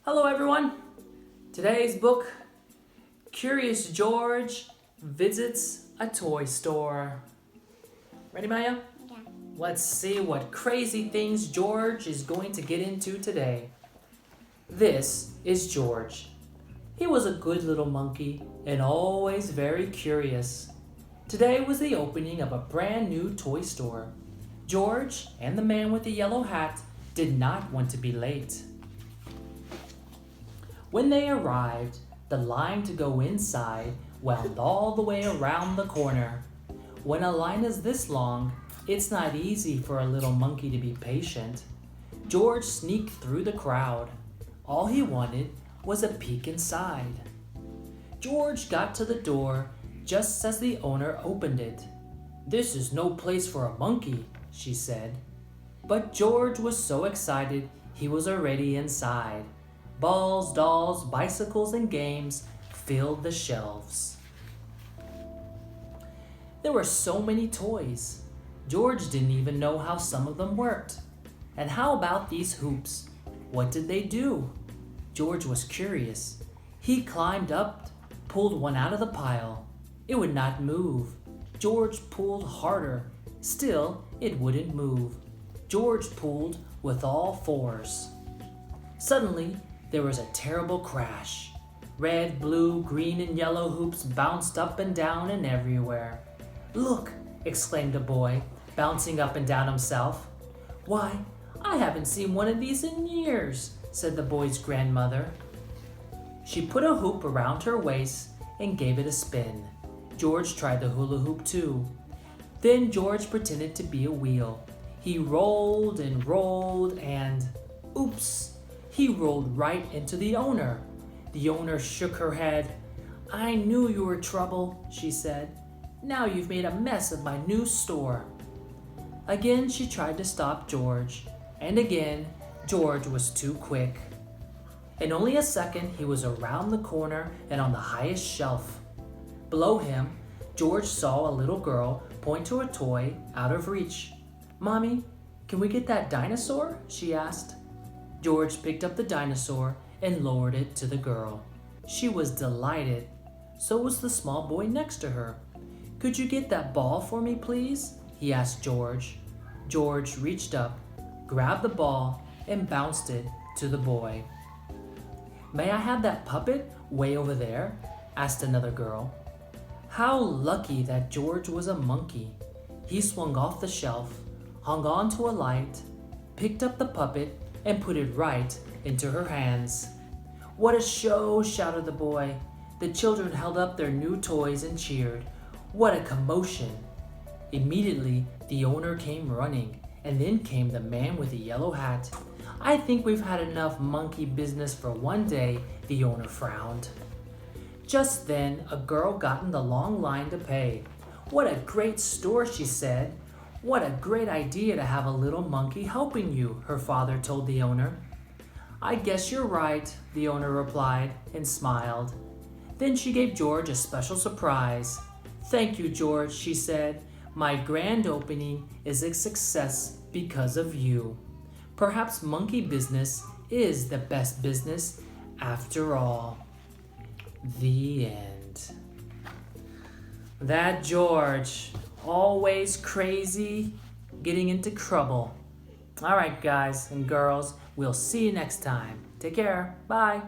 Hello everyone! Today's book, Curious George Visits a Toy Store. Ready, Maya? Yeah. Let's see what crazy things George is going to get into today. This is George. He was a good little monkey and always very curious. Today was the opening of a brand new toy store. George and the man with the yellow hat did not want to be late. When they arrived, the line to go inside wound all the way around the corner. When a line is this long, it's not easy for a little monkey to be patient. George sneaked through the crowd. All he wanted was a peek inside. George got to the door just as the owner opened it. "This is no place for a monkey," she said. But George was so excited he was already inside. Balls, dolls, bicycles, and games filled the shelves. There were so many toys. George didn't even know how some of them worked. And how about these hoops? What did they do? George was curious. He climbed up, pulled one out of the pile. It would not move. George pulled harder. Still, it wouldn't move. George pulled with all fours. Suddenly, there was a terrible crash. Red, blue, green, and yellow hoops bounced up and down and everywhere. "Look!" exclaimed a boy, bouncing up and down himself. "Why, I haven't seen one of these in years," said the boy's grandmother. She put a hoop around her waist and gave it a spin. George tried the hula hoop too. Then George pretended to be a wheel. He rolled and oops! He rolled right into the owner. The owner shook her head. "I knew you were trouble," she said. "Now you've made a mess of my new store." Again she tried to stop George, and again George was too quick. In only a second he was around the corner and on the highest shelf. Below him, George saw a little girl point to a toy out of reach. "Mommy, can we get that dinosaur?" she asked. George picked up the dinosaur and lowered it to the girl. She was delighted. So was the small boy next to her. "Could you get that ball for me, please?" he asked George. George reached up, grabbed the ball, and bounced it to the boy. "May I have that puppet way over there?" asked another girl. How lucky that George was a monkey. He swung off the shelf, hung on to a light, picked up the puppet, and put it right into her hands. "What a show!" shouted the boy. The children held up their new toys and cheered. What a commotion! Immediately, the owner came running, and then came the man with the yellow hat. "I think we've had enough monkey business for one day," the owner frowned. Just then, a girl got in the long line to pay. "What a great store," she said. "What a great idea to have a little monkey helping you," her father told the owner. "I guess you're right," the owner replied and smiled. Then she gave George a special surprise. "Thank you, George," she said. "My grand opening is a success because of you. Perhaps monkey business is the best business after all." The end. That George, always crazy, getting into trouble. All right, guys and girls, we'll see you next time. Take care. Bye.